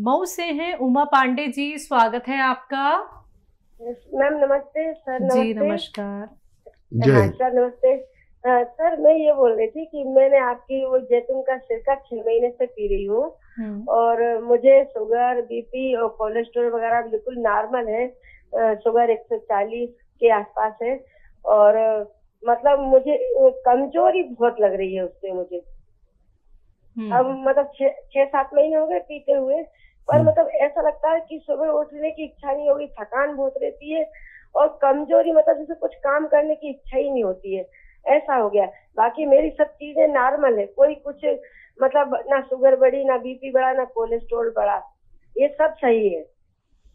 मऊ से हैं उमा पांडे जी, स्वागत है आपका। मैम नमस्ते। सर नमस्ते। जी नमस्कार। हाँ सर नमस्ते। सर मैं ये बोल रही थी कि मैंने आपकी वो जैतून का सिरका 6 महीने से पी रही हूँ और मुझे शुगर, बीपी और कोलेस्ट्रॉल वगैरह बिल्कुल नॉर्मल है। शुगर 140 के आसपास है और मतलब मुझे कमजोरी बहुत लग रही है उससे मुझे। अब मतलब 6-7 महीने हो गए पीते हुए, पर मतलब ऐसा लगता है कि सुबह उठने की इच्छा नहीं होगी, थकान बहुत रहती है और कमजोरी, मतलब जैसे कुछ काम करने की इच्छा ही नहीं होती है, ऐसा हो गया। बाकी मेरी सब चीजें नॉर्मल है, कोई कुछ मतलब ना शुगर बढ़ी, ना बीपी बढ़ा, ना कोलेस्ट्रॉल बढ़ा, ये सब सही है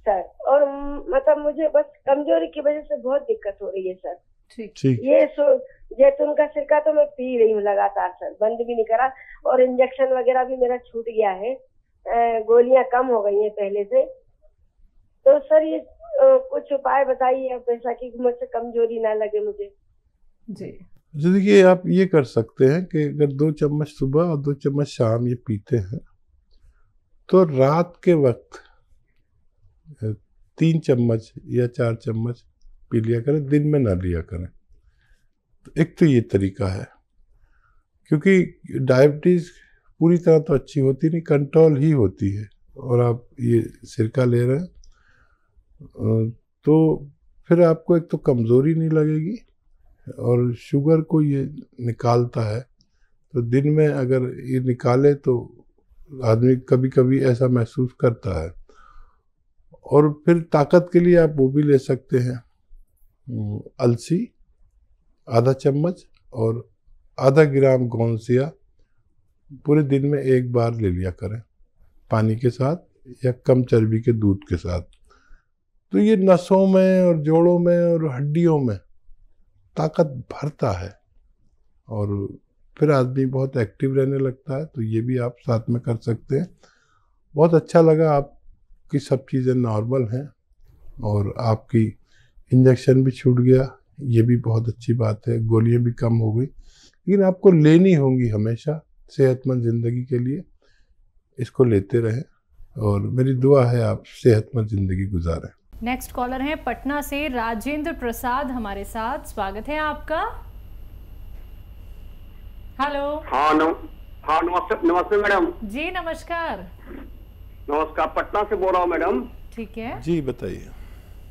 सर। और मतलब मुझे बस कमजोरी की वजह से बहुत दिक्कत हो रही है सर। ठीक। ये जैतून का सिरका तो मैं पी रही हूँ लगातार सर, बंद भी नहीं करा और इंजेक्शन वगैरह भी मेरा छूट गया है, गोलियां कम हो गई हैं पहले से। तो सर ये कुछ उपाय बताइए ऐसा कि मुझसे कमजोरी ना लगे मुझे। जी देखिए, आप ये कर सकते हैं कि अगर 2 चम्मच सुबह और 2 चम्मच शाम ये पीते हैं तो रात के वक्त 3 चम्मच या 4 चम्मच पी लिया करें, दिन में ना लिया करें। तो एक तो ये तरीका है, क्योंकि डायबिटीज़ पूरी तरह तो अच्छी होती नहीं, कंट्रोल ही होती है, और आप ये सिरका ले रहे हैं तो फिर आपको एक तो कमज़ोरी नहीं लगेगी और शुगर को ये निकालता है। तो दिन में अगर ये निकाले तो आदमी कभी कभी ऐसा महसूस करता है। और फिर ताकत के लिए आप वो भी ले सकते हैं, अलसी आधा चम्मच और आधा ग्राम गोंसिया पूरे दिन में एक बार ले लिया करें, पानी के साथ या कम चर्बी के दूध के साथ। तो ये नसों में और जोड़ों में और हड्डियों में ताकत भरता है और फिर आदमी बहुत एक्टिव रहने लगता है। तो ये भी आप साथ में कर सकते हैं। बहुत अच्छा लगा, आपकी सब चीज़ें नॉर्मल हैं और आपकी इंजेक्शन भी छूट गया, ये भी बहुत अच्छी बात है। गोलियां भी कम हो गई, लेकिन आपको लेनी होंगी हमेशा सेहतमंद ज़िंदगी के लिए। इसको लेते रहें और मेरी दुआ है आप सेहतमंद ज़िंदगी गुजारें। नेक्स्ट कॉलर हैं पटना से राजेंद्र प्रसाद हमारे साथ, स्वागत है आपका। हेलो। हाँ नमस्ते मैडम। जी नमस्कार। नमस्कार, पटना से बोल रहा हूँ मैडम। ठीक है जी बताइए।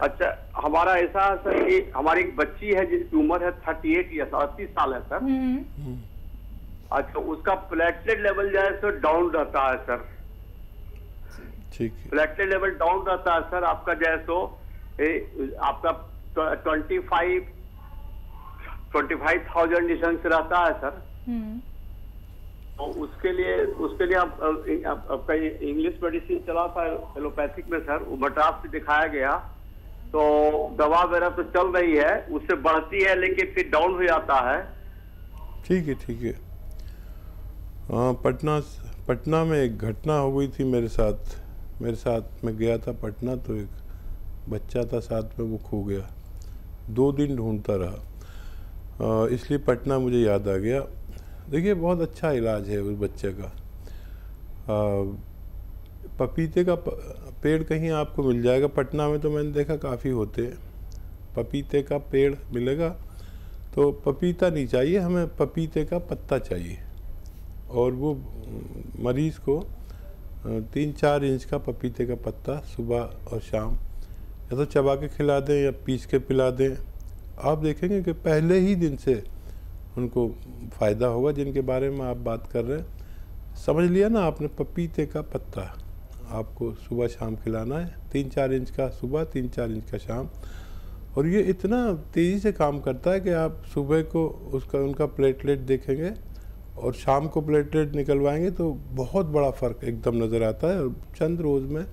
अच्छा, हमारा ऐसा है सर कि हमारी एक बच्ची है जिसकी उम्र है 38 या 38 साल है सर। अच्छा, उसका प्लेटलेट लेवल जो है सर डाउन रहता है सर। ठीक है, प्लेटलेट लेवल डाउन रहता है सर। आपका जो है सो आपका 25,000 डिस्टेंस रहता है सर। तो उसके लिए आपका इंग्लिश मेडिसिन चला था एलोपैथिक में सर, वो मद्रास से दिखाया गया। तो दवा वगैरह तो चल रही है, उससे बढ़ती है लेकिन फिर डाउन हो जाता है। ठीक है। हाँ, पटना में एक घटना हो गई थी मेरे साथ मैं गया था पटना, तो एक बच्चा था साथ में, वो खो गया। 2 दिन ढूंढता रहा, इसलिए पटना मुझे याद आ गया। देखिए, बहुत अच्छा इलाज है उस बच्चे का। पपीते का पेड़ कहीं आपको मिल जाएगा पटना में, तो मैंने देखा काफ़ी होते हैं। पपीते का पेड़ मिलेगा, तो पपीता नहीं चाहिए हमें, पपीते का पत्ता चाहिए। और वो मरीज़ को 3-4 इंच का पपीते का पत्ता सुबह और शाम या तो चबा के खिला दें या पीस के पिला दें। आप देखेंगे कि पहले ही दिन से उनको फ़ायदा होगा, जिनके बारे में आप बात कर रहे हैं। समझ लिया ना आपने, पपीते का पत्ता आपको सुबह शाम खिलाना है, 3-4 इंच का सुबह, 3-4 इंच का शाम। और ये इतना तेज़ी से काम करता है कि आप सुबह को उनका प्लेटलेट देखेंगे और शाम को प्लेटलेट निकलवाएंगे तो बहुत बड़ा फ़र्क एकदम नज़र आता है और चंद रोज़ में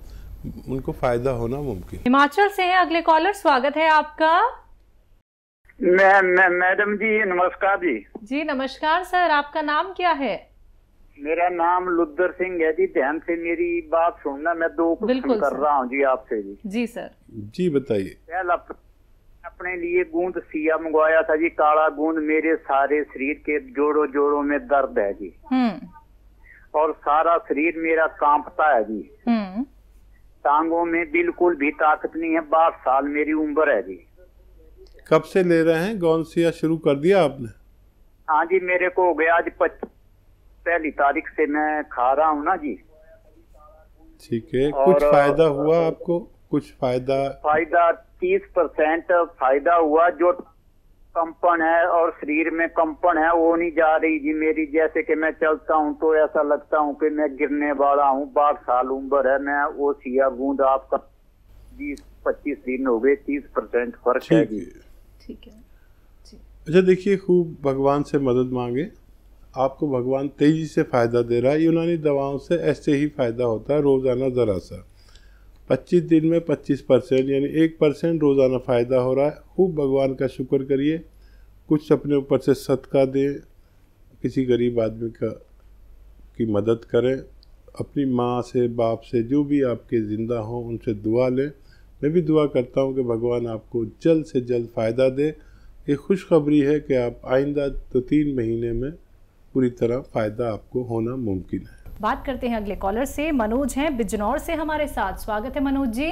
उनको फ़ायदा होना मुमकिन। हिमाचल से है अगले कॉलर, स्वागत है आपका। मैडम जी नमस्कार जी। जी नमस्कार सर, आपका नाम क्या है? मेरा नाम लुद्दर सिंह है जी। ध्यान से मेरी बात सुनना, मैं 2 क्वेश्चन कर रहा हूँ जी आपसे जी। जी सर। जी बताइए। पहला, अपने लिए गूंद सिया मंगवाया था जी, काला गूंद। मेरे सारे शरीर के जोड़ों में दर्द है जी। और सारा शरीर मेरा कांपता है जी। टांगों में बिल्कुल भी ताकत नहीं है। 62 साल मेरी उम्र है जी। कब से ले रहे हैं? गौनसिया शुरू कर दिया आपने? हाँ जी, मेरे को हो गया आज 1 तारीख से मैं खा रहा हूँ ना जी। ठीक है, कुछ फायदा हुआ आपको? कुछ फायदा 30% फायदा हुआ। जो कंपन है और शरीर में कंपन है वो नहीं जा रही जी मेरी। जैसे कि मैं चलता हूँ तो ऐसा लगता हूँ कि मैं गिरने वाला हूँ। 62 साल उम्र है। मैं वो सिया बूंद आपका 20-25 दिन हो गए, 30% फर्क है जी। ठीक है। अच्छा देखिए, खूब भगवान से मदद मांगे। आपको भगवान तेजी से फायदा दे रहा है। यूनानी दवाओं से ऐसे ही फायदा होता है, रोजाना जरा सा। 25 दिन में 25% यानी 1% रोजाना फायदा हो रहा है। खूब भगवान का शुक्र करिए। कुछ अपने ऊपर से सदका दें, किसी गरीब आदमी की मदद करें। अपनी माँ से, बाप से, जो भी आपके ज़िंदा हों उनसे दुआ लें। मैं भी दुआ करता हूँ कि भगवान आपको जल्द से जल्द फ़ायदा दे। ये खुशखबरी है कि आप आइंदा 2-3 महीने में पूरी तरह फ़ायदा आपको होना मुमकिन है। बात करते हैं अगले कॉलर से। मनोज हैं बिजनौर से हमारे साथ। स्वागत है मनोज जी।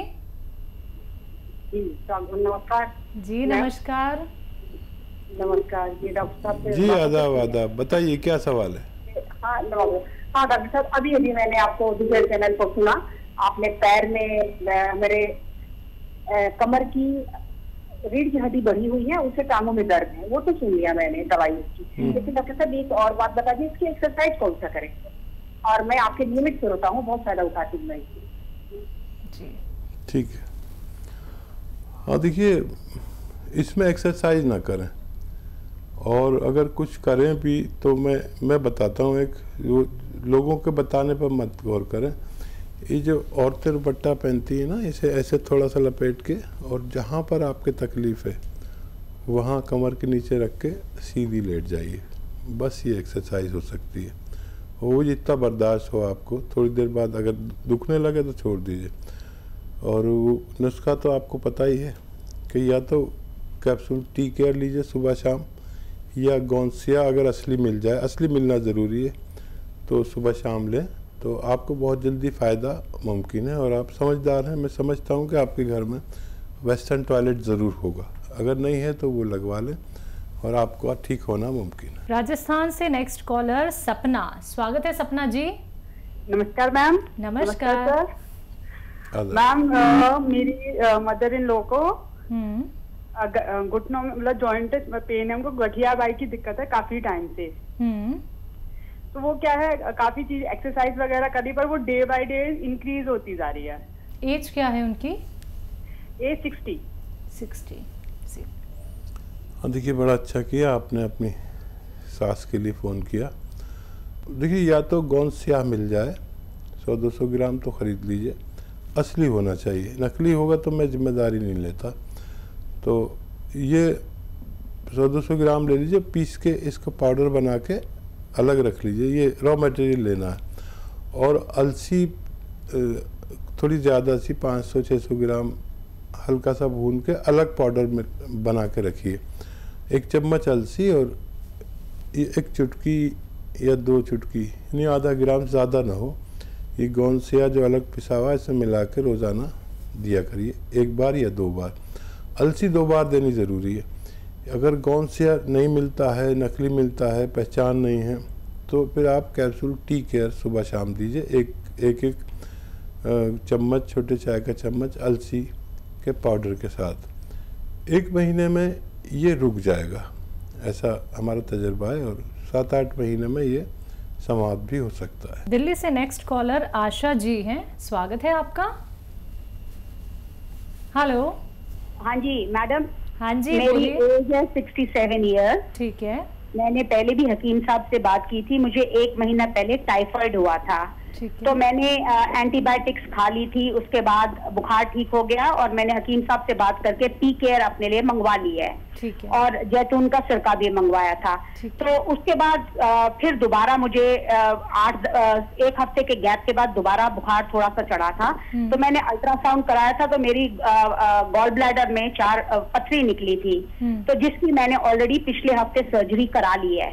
नमस्कार जी। नमस्कार। नमस्कार जी, डॉक्टर साहब जी आदाब आदाब। बताइए क्या सवाल है? हाँ डॉक्टर साहब, अभी मैंने आपको दूसरे चैनल पर सुना। आपने पैर में मेरे कमर की रीढ़ की हड्डी बढ़ी हुई है, उससे टांगों में दर्द है, वो तो सुन लिया मैंने दवाई उसकी। लेकिन डॉक्टर साहब एक और बात बता दी, इसकी एक्सरसाइज कौन सा करें? और मैं आपके नियमित से होता हूँ, बहुत फायदा उठाती हूँ मैं जी। ठीक है। हाँ देखिए, इसमें एक्सरसाइज ना करें, और अगर कुछ करें भी तो मैं बताता हूँ। एक लोगों के बताने पर मत गौर करें। ये जो औरतें दुपट्टा पहनती है ना, इसे ऐसे थोड़ा सा लपेट के, और जहाँ पर आपके तकलीफ़ है वहाँ कमर के नीचे रख के सीधी लेट जाइए। बस ये एक्सरसाइज हो सकती है। वो जितना बर्दाश्त हो आपको, थोड़ी देर बाद अगर दुखने लगे तो छोड़ दीजिए। और वो नुस्खा तो आपको पता ही है कि या तो कैप्सूल टी केयर लीजिए सुबह शाम, या गौनसिया अगर असली मिल जाए, असली मिलना ज़रूरी है, तो सुबह शाम लें तो आपको बहुत जल्दी फ़ायदा मुमकिन है। और आप समझदार हैं, मैं समझता हूँ कि आपके घर में वेस्टर्न टॉयलेट ज़रूर होगा। अगर नहीं है तो वो लगवा लें और आपको ठीक होना मुमकिन है। राजस्थान से नेक्स्ट कॉलर सपना। स्वागत है सपना जी। नमस्कार मैम। नमस्कार मैम। मेरी मदर इन लॉ को घुटनों में मतलब जॉइंट पेन है, उनको गठिया बाई की दिक्कत है काफी टाइम से। तो वो क्या है, काफी चीज एक्सरसाइज वगैरह करी पर वो डे बाय डे इंक्रीज होती जा रही है। एज क्या है उनकी? एज 60। हाँ देखिए, बड़ा अच्छा किया आपने अपनी सास के लिए फ़ोन किया। देखिए, या तो गौनसिया मिल जाए, 100-200 ग्राम तो ख़रीद लीजिए, असली होना चाहिए। नकली होगा तो मैं जिम्मेदारी नहीं लेता। तो ये 100-200 ग्राम ले लीजिए, पीस के इसको पाउडर बना के अलग रख लीजिए। ये रॉ मटेरियल लेना है। और अलसी थोड़ी ज़्यादा सी 500-600 ग्राम हल्का सा भून के अलग पाउडर में बना के रखिए। 1 चम्मच अलसी और 1 चुटकी या 2 चुटकी, यानी आधा ग्राम, ज़्यादा ना हो, ये गौनसिया जो अलग पिसा हुआ है इसमें मिला के रोज़ाना दिया करिए, 1 बार या 2 बार। अलसी 2 बार देनी ज़रूरी है। अगर गौनसिया नहीं मिलता है, नकली मिलता है, पहचान नहीं है, तो फिर आप कैप्सूल टी केयर सुबह शाम दीजिए। एक चम्मच, छोटे चाय का चम्मच अलसी के पाउडर के साथ। 1 महीने में ये रुक जाएगा, ऐसा हमारा तजर्बा है। और 7-8 महीने में ये समाप्त भी हो सकता है। दिल्ली से नेक्स्ट कॉलर आशा जी हैं। स्वागत है आपका। हेलो। हाँ जी मैडम। हाँ जी, मेरी एज है 67 ईयर। ठीक है। मैंने पहले भी हकीम साहब से बात की थी। मुझे 1 महीना पहले टाइफाइड हुआ था, तो मैंने एंटीबायोटिक्स खा ली थी। उसके बाद बुखार ठीक हो गया और मैंने हकीम साहब से बात करके पी केयर अपने लिए मंगवा ली है। ठीक है। और जैतून का सिरका भी मंगवाया था। तो उसके बाद फिर दोबारा मुझे 1 हफ्ते के गैप के बाद दोबारा बुखार थोड़ा सा चढ़ा था। तो मैंने अल्ट्रासाउंड कराया था, तो मेरी गॉल ब्लैडर में 4 पथरी निकली थी, तो जिसकी मैंने ऑलरेडी पिछले हफ्ते सर्जरी करा ली है।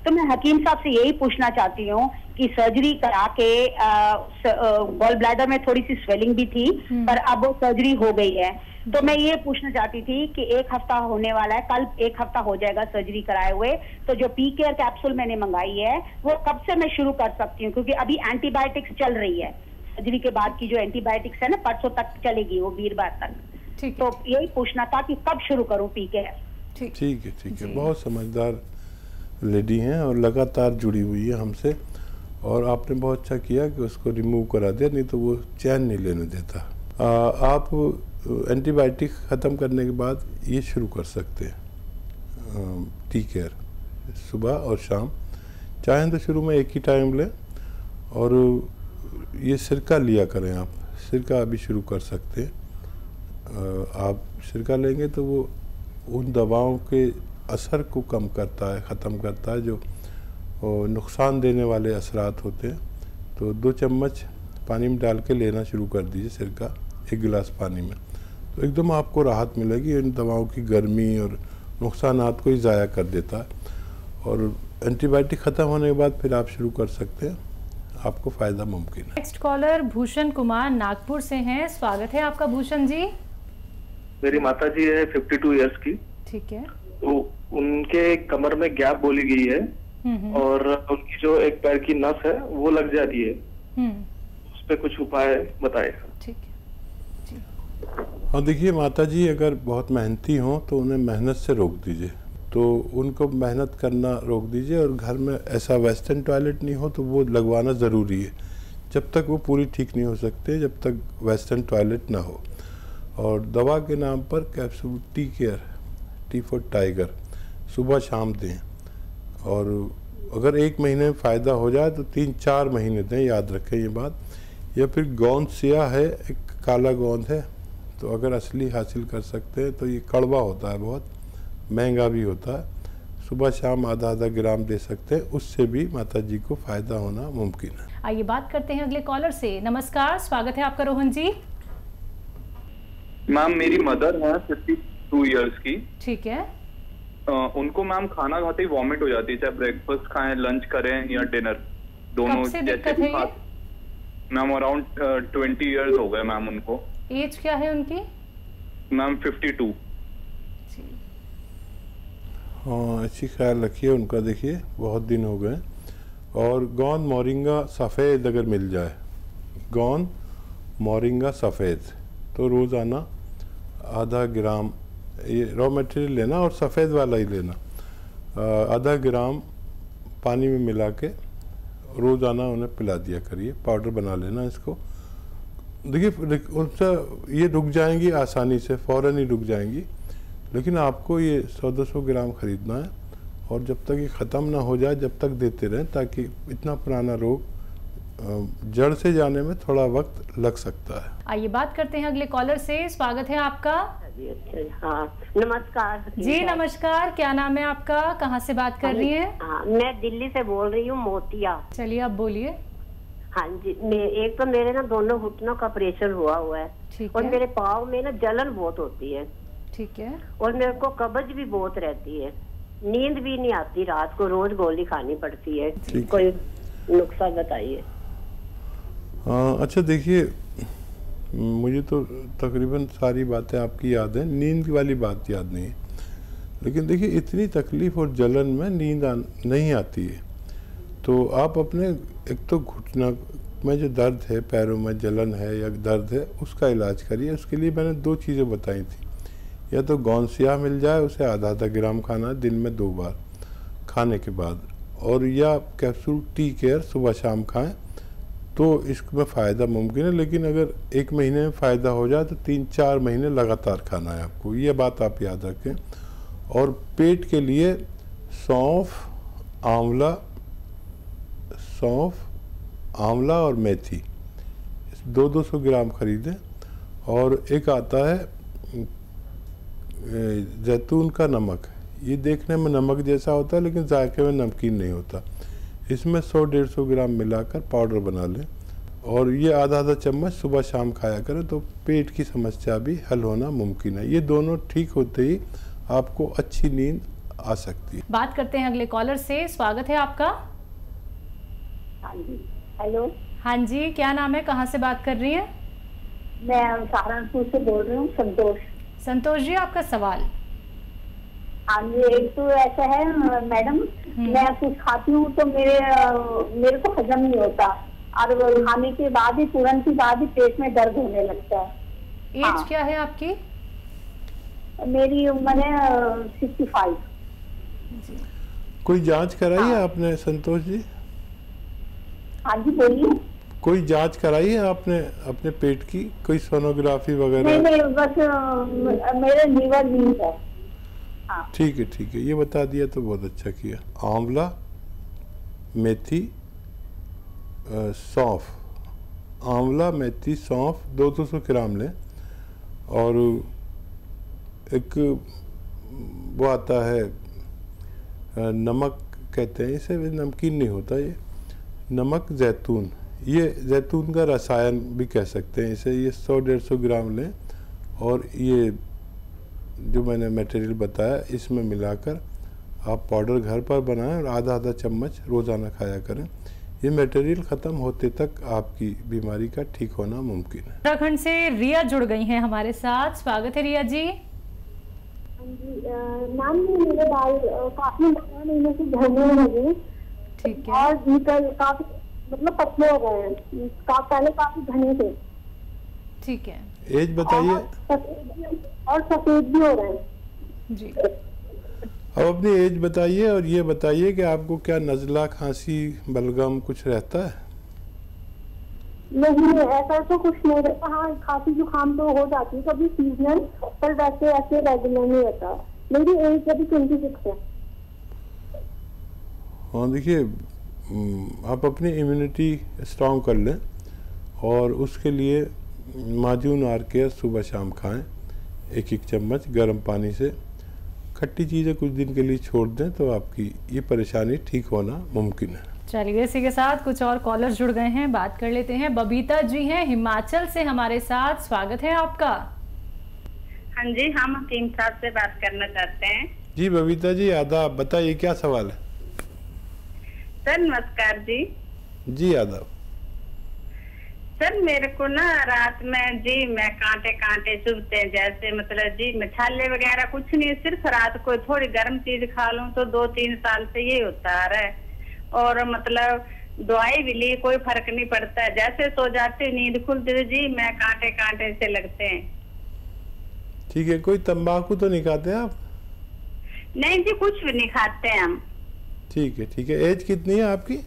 तो मैं हकीम साहब से यही पूछना चाहती हूँ कि सर्जरी करा के गॉल ब्लैडर में थोड़ी सी स्वेलिंग भी थी, पर अब वो सर्जरी हो गई है। तो मैं ये पूछना चाहती थी कि 1 हफ्ता होने वाला है, कल 1 हफ्ता हो जाएगा सर्जरी कराए हुए, तो जो पी केयर कैप्सूल मैंने मंगाई है वो कब से मैं शुरू कर सकती हूँ? क्योंकि अभी एंटीबायोटिक्स चल रही है, सर्जरी के बाद की जो एंटीबायोटिक्स है ना, परसों तक चलेगी, वो वीरवार तक। तो यही पूछना था कि कब शुरू करूँ पी केयर। ठीक है, बहुत समझदार लेडी हैं और लगातार जुड़ी हुई है हमसे, और आपने बहुत अच्छा किया कि उसको रिमूव करा दिया, नहीं तो वो चैन नहीं लेने देता। आप एंटीबायोटिक ख़त्म करने के बाद ये शुरू कर सकते हैं टी केयर, सुबह और शाम, चाहें तो शुरू में एक ही टाइम लें, और ये सिरका लिया करें। आप सिरका अभी शुरू कर सकते हैं। आप सिरका लेंगे तो वो उन दवाओं के असर को कम करता है, ख़त्म करता है, जो नुकसान देने वाले असरात होते हैं। तो 2 चम्मच पानी में डाल के लेना शुरू कर दीजिए सिरका, 1 गिलास पानी में, तो एकदम आपको राहत मिलेगी। इन दवाओं की गर्मी और नुकसानात को ही ज़ाया कर देता है। और एंटीबायोटिक ख़त्म होने के बाद फिर आप शुरू कर सकते हैं, आपको फ़ायदा मुमकिन है। नेक्स्ट कॉलर भूषण कुमार नागपुर से हैं, स्वागत है आपका भूषण जी। मेरी माता जी है 52 इयर्स की। ठीक है। तो उनके कमर में गैप बोली गई है, और उनकी जो एक पैर की नस है वो लग जाती है, उस पे कुछ उपाय बताए। ठीक है। हाँ, देखिए माता जी अगर बहुत मेहनती हों तो उन्हें मेहनत से रोक दीजिए, तो उनको मेहनत करना रोक दीजिए, और घर में ऐसा वेस्टर्न टॉयलेट नहीं हो तो वो लगवाना ज़रूरी है। जब तक वो पूरी ठीक नहीं हो सकते, जब तक वेस्टर्न टॉयलेट ना हो। और दवा के नाम पर capsule tea care, T for tiger, सुबह शाम दें, और अगर 1 महीने में फ़ायदा हो जाए तो 3-4 महीने दें, याद रखें ये बात। या फिर गोंद सिया है, एक काला गोंद है, तो अगर असली हासिल कर सकते हैं तो ये कड़वा होता है, बहुत महंगा भी होता है। सुबह शाम आधा ग्राम दे सकते हैं, उससे भी माता जी को फ़ायदा होना मुमकिन है। आइए बात करते हैं अगले कॉलर से। नमस्कार, स्वागत है आपका रोहन जी। मैम मेरी मदर है 52 इयर्स की। ठीक है। उनको मैम खाना खाते ही वॉमिट हो जाती है, चाहे ब्रेकफास्ट खाएं, लंच करें या डिनर, दोनों। कब से दिक्कत है ये? मैम अराउंड 20 इयर्स हो गए मैम उनको। एज क्या है उनकी? मैम 52। हाँ, अच्छी ख्याल रखिए उनका, देखिए बहुत दिन हो गए। और गोंद मोरिंगा सफ़ेद अगर मिल जाए, गोंद मोरिंगा सफ़ेद, तो रोज़ाना आधा ग्राम ये रॉ मटेरियल लेना, और सफ़ेद वाला ही लेना, आधा ग्राम पानी में मिला के रोज़ाना उन्हें पिला दिया करिए, पाउडर बना लेना इसको। देखिए उनसे ये रुक जाएंगी आसानी से, फ़ौरन ही रुक जाएंगी, लेकिन आपको ये 100-200 ग्राम ख़रीदना है, और जब तक ये ख़त्म ना हो जाए जब तक देते रहें, ताकि इतना पुराना रोग जड़ से जाने में थोड़ा वक्त लग सकता है। आइए बात करते हैं अगले कॉलर से। स्वागत है आपका। हाँ, नमस्कार जी। नमस्कार, क्या नाम है आपका, कहाँ से बात कर रही हैं? हाँ, मैं दिल्ली से बोल रही हूँ, मोतिया। चलिए आप बोलिए। हाँ जी, एक तो मेरे ना दोनों घुटनों का ऑपरेशन हुआ है, और मेरे पाँव में ना जलन बहुत होती है। ठीक है। और मेरे को कब्ज भी बहुत रहती है, नींद भी नहीं आती, रात को रोज गोली खानी पड़ती है। कोई नुस्खा बताइए। अच्छा देखिए, मुझे तो तकरीबन सारी बातें आपकी याद हैं, नींद वाली बात याद नहीं है। लेकिन देखिए इतनी तकलीफ़ और जलन में नींद नहीं आती है, तो आप अपने एक तो घुटना में जो दर्द है, पैरों में जलन है या दर्द है, उसका इलाज करिए। उसके लिए मैंने 2 चीज़ें बताई थी, या तो गोंद सिया मिल जाए, उसे आधा ग्राम खाना है दिन में 2 बार खाने के बाद, और या कैप्सूल टी केयर सुबह शाम खाएं, तो इसमें फ़ायदा मुमकिन है। लेकिन अगर 1 महीने में फ़ायदा हो जाए तो 3-4 महीने लगातार खाना है आपको, ये बात आप याद रखें। और पेट के लिए सौंफ, आंवला और मेथी 200 ग्राम खरीदें। और एक आता है जैतून का नमक, ये देखने में नमक जैसा होता है लेकिन जायके में नमकीन नहीं होता। इसमें 100-150 ग्राम मिलाकर पाउडर बना लें, और ये आधा चम्मच सुबह शाम खाया करें, तो पेट की समस्या भी हल होना मुमकिन है। ये दोनों ठीक होते ही आपको अच्छी नींद आ सकती है। बात करते हैं अगले कॉलर से। स्वागत है आपका। हाँ जी, हेलो। हाँ जी, क्या नाम है, कहाँ से बात कर रही हैं? मैं सहारनपुर से बोल रही हूँ, संतोष। संतोष जी, आपका सवाल। हाँ जी, एक तो ऐसा है मैडम, मैं कुछ खाती हूँ तो मेरे को हजम नहीं होता, और खाने के बाद ही तुरंत ही बाद ही पेट में दर्द होने लगता है। एज क्या है आपकी? मेरी उम्र है 65। कोई जांच कराई है आपने संतोष जी? हाँ जी, बोलिए। कोई जांच कराई है आपने अपने पेट की, कोई सोनोग्राफी वगैरह? नहीं, बस मेरे लीवर वीक है। हाँ। ठीक है, ये बता दिया तो बहुत अच्छा किया। आंवला, मेथी, सौंफ, आंवला, मेथी, सौंफ 200 ग्राम लें, और एक वो आता है नमक कहते हैं इसे, नमकीन नहीं होता ये, नमक जैतून, ये जैतून का रसायन भी कह सकते हैं इसे, ये 100-150 ग्राम लें, और ये जो मैंने मटेरियल बताया इसमें मिलाकर आप पाउडर घर पर बनाएं और आधा चम्मच रोज़ाना खाया करें। ये मटेरियल ख़त्म होते तक आपकी बीमारी का ठीक होना मुमकिन है। उत्तराखंड से रिया जुड़ गई हैं हमारे साथ, स्वागत है रिया जी। मैम, मेरे बाल काफी महीने से झड़ने लगे। ठीक है। और काफी मतलब पतले हो गए हैं, पहले काफी घने थे। ठीक है। एज बताइए। और सफेद भी हो रहे हैं जी। अब अपनी एज बताइए, और ये बताइए कि आपको क्या नज़ला, खांसी, बलगम कुछ रहता है? नहीं, ऐसा तो कुछ नहीं रहता। हाँ, खांसी जुकाम तो हो जाती है कभी सीजनल, पर वैसे ऐसे रेगुलर नहीं रहता। मेरी एज अभी 26 है। हाँ, देखिए, आप अपनी इम्यूनिटी स्ट्रॉन्ग कर लें, और उसके लिए माजून आर केयर सुबह शाम खाएं 1-1 चम्मच गर्म पानी से। खट्टी चीज़ें कुछ दिन के लिए छोड़ दें तो आपकी ये परेशानी ठीक होना मुमकिन है। चलिए, इसी के साथ कुछ और कॉलर्स जुड़ गए हैं, बात कर लेते हैं। बबीता जी हैं हिमाचल से हमारे साथ, स्वागत है आपका। हाँ जी, हम हकीम साहब से बात करना चाहते हैं। जी बबीता जी, आदाब, बताइए क्या सवाल है? सर नमस्कार जी। जी आदाब। सर मेरे को ना रात में जी मैं कांटे चुभते हैं, जैसे मतलब जी मैं छाले वगैरह कुछ नहीं, सिर्फ रात को थोड़ी गर्म चीज खा लूं तो 2-3 साल से ये होता आ रहा है, और मतलब दवाई भी ली कोई फर्क नहीं पड़ता है। जैसे सो जाते नींद खुलती है जी मैं कांटे से लगते हैं। ठीक है, कोई तंबाकू तो नहीं खाते आप? नहीं जी, कुछ भी नहीं खाते हैं हम। ठीक है। एज कितनी है आपकी?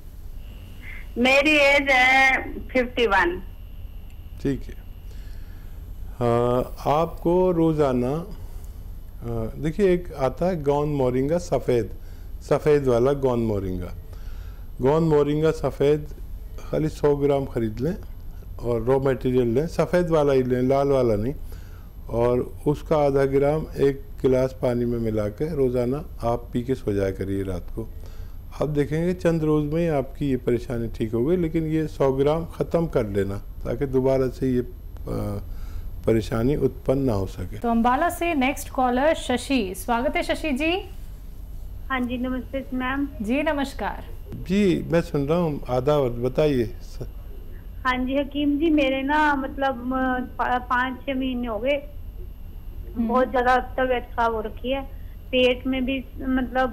मेरी एज है 51। ठीक है। आपको रोज़ाना देखिए, एक आता है गौन मोरिंगा सफ़ेद वाला गौन मोरिंगा सफ़ेद, खाली 100 ग्राम ख़रीद लें, और रॉ मटेरियल लें, सफ़ेद वाला ही लें, लाल वाला नहीं, और उसका आधा ग्राम 1 गिलास पानी में मिला के रोज़ाना आप पी के सो जाया करिए रात को। आप देखेंगे चंद रोज़ में ही आपकी ये परेशानी ठीक हो गई, लेकिन ये 100 ग्राम ख़त्म कर लेना ताकि दोबारा से ये परेशानी उत्पन्न ना हो सके। तो अम्बाला से नेक्स्ट कॉलर शशि, स्वागत है शशि जी। हाँ जी, नमस्ते मैम। जी नमस्कार। जी मैं सुन रहा हूँ, आदाब, बताइए। हाँ जी हकीम जी, मेरे ना मतलब 5-6 महीने हो गए, बहुत ज्यादा तबीयत खराब हो रखी है। पेट में भी मतलब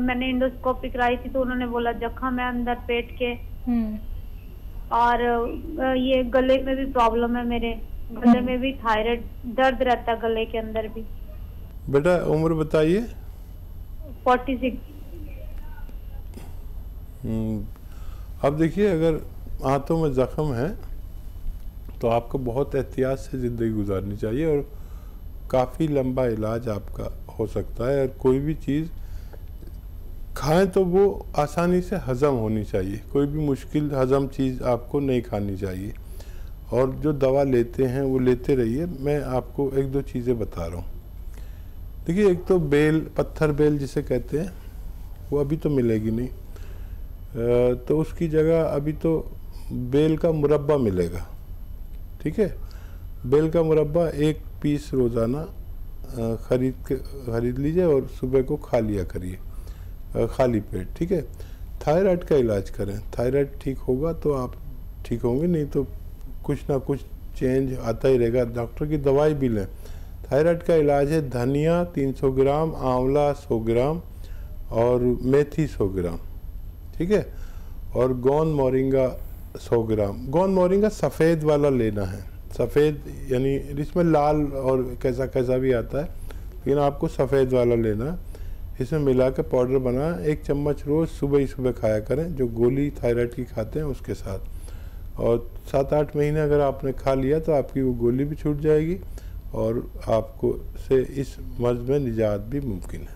मैंने इंडोस्कोपी कराई थी तो उन्होंने बोला जख्म है अंदर पेट के, और ये गले में भी प्रॉब्लम है, मेरे गले में भी थायराइड दर्द रहता है गले के अंदर भी। बेटा उम्र बताइए। 46। अब देखिए, अगर आंतों में जख्म है तो आपको बहुत एहतियात से ज़िंदगी गुजारनी चाहिए, और काफ़ी लंबा इलाज आपका हो सकता है। और कोई भी चीज़ खाएं तो वो आसानी से हज़म होनी चाहिए, कोई भी मुश्किल हज़म चीज़ आपको नहीं खानी चाहिए, और जो दवा लेते हैं वो लेते रहिए। मैं आपको 1-2 चीज़ें बता रहा हूँ। देखिए, एक तो बेल, पत्थर बेल जिसे कहते हैं, वो अभी तो मिलेगी नहीं, तो उसकी जगह अभी तो बेल का मुरब्बा मिलेगा। ठीक है, बेल का मुरब्बा 1 पीस रोज़ाना खरीद लीजिए और सुबह को खा लिया करिए खाली पेट। ठीक है, थायराइड का इलाज करें। थायराइड ठीक होगा तो आप ठीक होंगे, नहीं तो कुछ ना कुछ चेंज आता ही रहेगा। डॉक्टर की दवाई भी लें। थायराइड का इलाज है धनिया 300 ग्राम, आंवला 100 ग्राम और मेथी 100 ग्राम, ठीक है, और गोंद मोरिंगा 100 ग्राम। गोंद मोरिंगा सफ़ेद वाला लेना है, सफ़ेद यानी इसमें लाल और कैसा कैसा भी आता है, लेकिन आपको सफ़ेद वाला लेना है। इसमें मिला के पाउडर बना 1 चम्मच रोज़ सुबह ही सुबह खाया करें, जो गोली थायराइड की खाते हैं उसके साथ। और 7-8 महीने अगर आपने खा लिया तो आपकी वो गोली भी छूट जाएगी और आपको से इस मर्ज़ में निजात भी मुमकिन है।